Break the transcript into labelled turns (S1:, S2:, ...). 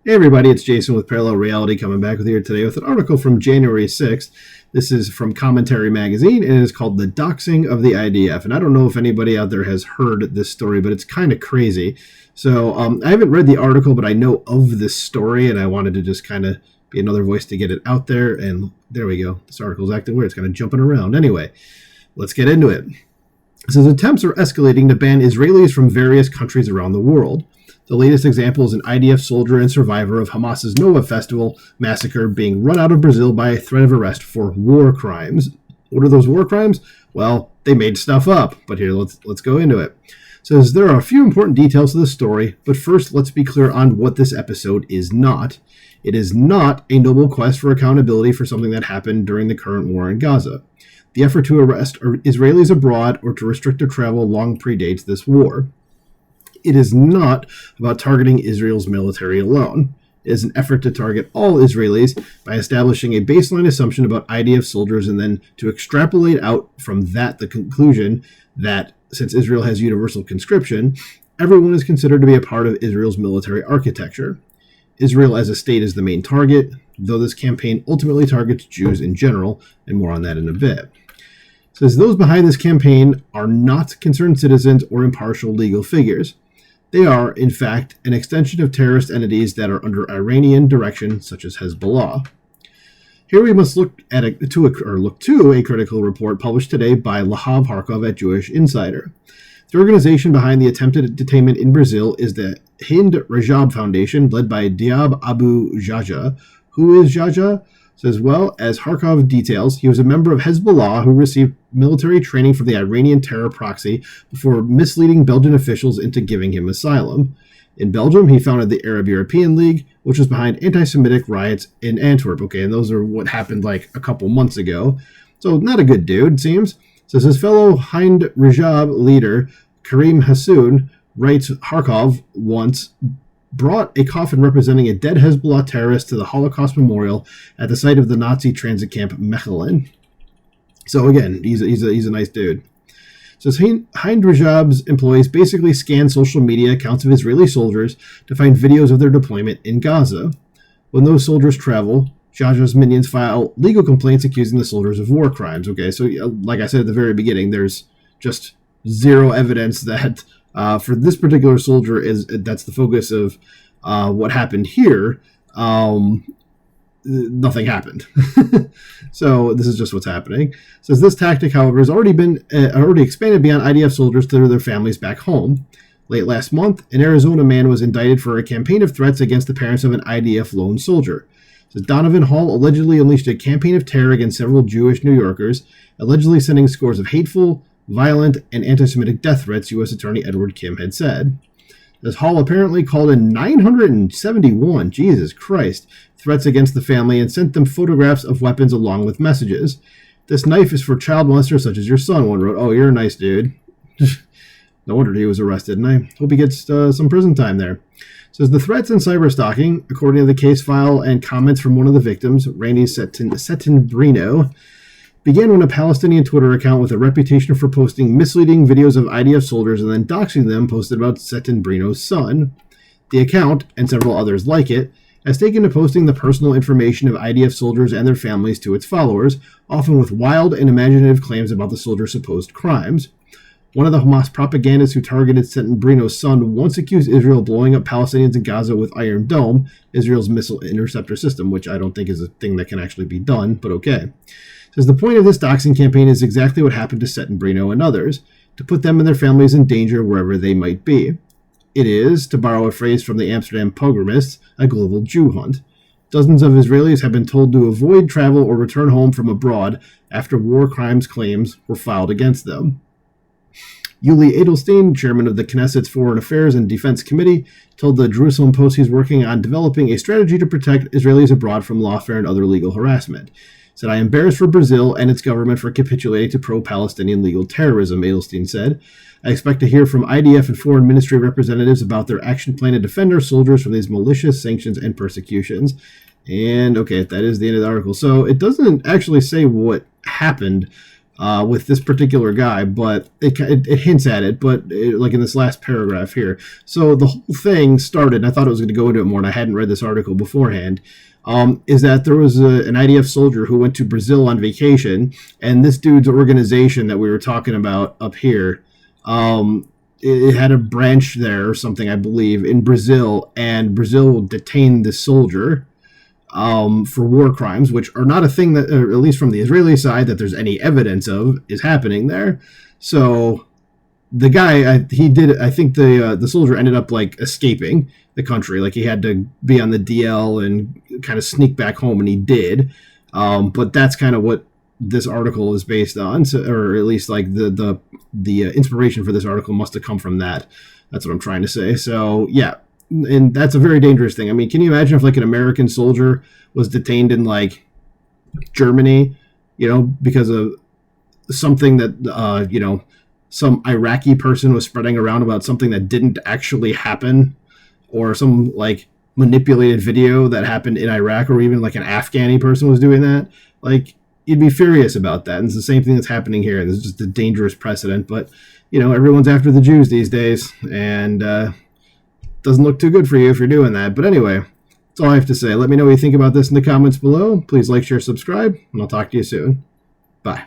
S1: Hey everybody, it's Jason with Parallel Reality coming back with you today with an article from January 6th. This is from Commentary Magazine and it is called The Doxxing of the IDF. And I don't know if anybody out there has heard this story, but it's kind of crazy. So I haven't read the article, but I know of this story and I wanted to just kind of be another voice to get it out there. And there we go. This article's acting weird. It's kind of jumping around. Anyway, let's get into it. It says attempts are escalating to ban Israelis from various countries around the world. The latest example is an IDF soldier and survivor of Hamas's Nova Festival massacre being run out of Brazil by a threat of arrest for war crimes. What are those war crimes? Well, they made stuff up, but here, let's go into it. It says there are a few important details to this story, but first let's be clear on what this episode is not. It is not a noble quest for accountability for something that happened during the current war in Gaza. The effort to arrest Israelis abroad or to restrict their travel long predates this war. It is not about targeting Israel's military alone. It is an effort to target all Israelis by establishing a baseline assumption about IDF soldiers and then to extrapolate out from that the conclusion that since Israel has universal conscription, everyone is considered to be a part of Israel's military architecture. Israel as a state is the main target, though this campaign ultimately targets Jews in general, and more on that in a bit. It says those behind this campaign are not concerned citizens or impartial legal figures. They are, in fact, an extension of terrorist entities that are under Iranian direction, such as Hezbollah. Here we must look to a critical report published today by Lahav Harkov at Jewish Insider. The organization behind the attempted detainment in Brazil is the Hind Rajab Foundation, led by Diab Abu Jaja. Who is Jaja? Says, well, as Harkov details, he was a member of Hezbollah who received military training from the Iranian terror proxy before misleading Belgian officials into giving him asylum. In Belgium, he founded the Arab-European League, which was behind anti-Semitic riots in Antwerp. Okay, and those are what happened like a couple months ago. So not a good dude, it seems. Says his fellow Hind Rajab leader, Karim Hassoun, writes Harkov once brought a coffin representing a dead Hezbollah terrorist to the Holocaust Memorial at the site of the Nazi transit camp Mechelen. So again, he's a nice dude. So Hind Rajab's employees basically scan social media accounts of Israeli soldiers to find videos of their deployment in Gaza. When those soldiers travel, Jaja's minions file legal complaints accusing the soldiers of war crimes. Okay, so like I said at the very beginning, there's just zero evidence that for this particular soldier that's the focus of what happened here. Nothing happened. So this is just what's happening. It says this tactic, however, has already expanded beyond IDF soldiers to their families back home. Late last month, an Arizona man was indicted for a campaign of threats against the parents of an IDF lone soldier. It says Donovan Hall allegedly unleashed a campaign of terror against several Jewish New Yorkers, allegedly sending scores of hateful, violent, and anti-Semitic death threats, U.S. Attorney Edward Kim had said. This Hall apparently called in 971, Jesus Christ, threats against the family and sent them photographs of weapons along with messages. This knife is for child molesters such as your son, one wrote. Oh, you're a nice dude. No wonder he was arrested, and I hope he gets some prison time there. It says the threats and cyberstalking, according to the case file and comments from one of the victims, Randy Settembrino, began when a Palestinian Twitter account with a reputation for posting misleading videos of IDF soldiers and then doxing them posted about Settembrino's son. The account, and several others like it, has taken to posting the personal information of IDF soldiers and their families to its followers, often with wild and imaginative claims about the soldiers' supposed crimes. One of the Hamas propagandists who targeted Settembrino's son once accused Israel of blowing up Palestinians in Gaza with Iron Dome, Israel's missile interceptor system, which I don't think is a thing that can actually be done, but okay. Says the point of this doxing campaign is exactly what happened to Settembrino and others, to put them and their families in danger wherever they might be. It is, to borrow a phrase from the Amsterdam pogromists, a global Jew hunt. Dozens of Israelis have been told to avoid travel or return home from abroad after war crimes claims were filed against them. Yuli Edelstein, chairman of the Knesset's Foreign Affairs and Defense Committee, told the Jerusalem Post he's working on developing a strategy to protect Israelis abroad from lawfare and other legal harassment. Said, I am embarrassed for Brazil and its government for capitulating to pro-Palestinian legal terrorism, Edelstein said. I expect to hear from IDF and foreign ministry representatives about their action plan to defend our soldiers from these malicious sanctions and persecutions. And, okay, that is the end of the article. So it doesn't actually say what happened with this particular guy, but it hints at it, but like in this last paragraph here. So the whole thing started, and I thought I was going to go into it more, and I hadn't read this article beforehand, is that there was an IDF soldier who went to Brazil on vacation, and this dude's organization that we were talking about up here, it had a branch there or something, I believe, in Brazil, and Brazil detained this soldier for war crimes, which are not a thing that, or at least from the Israeli side, that there's any evidence of is happening there. So the guy, I think the soldier ended up like escaping the country. Like he had to be on the DL and kind of sneak back home, and he did. But that's kind of what this article is based on, so, or at least like the inspiration for this article must have come from that. That's what I'm trying to say. So yeah. And that's a very dangerous thing. I mean, can you imagine if like an American soldier was detained in like Germany, because of something that, some Iraqi person was spreading around about something that didn't actually happen, or some like manipulated video that happened in Iraq, or even like an Afghani person was doing that. Like, you'd be furious about that. And it's the same thing that's happening here. This is just a dangerous precedent. But, everyone's after the Jews these days. And, doesn't look too good for you if you're doing that. But anyway, that's all I have to say. Let me know what you think about this in the comments below. Please like, share, subscribe, and I'll talk to you soon. Bye.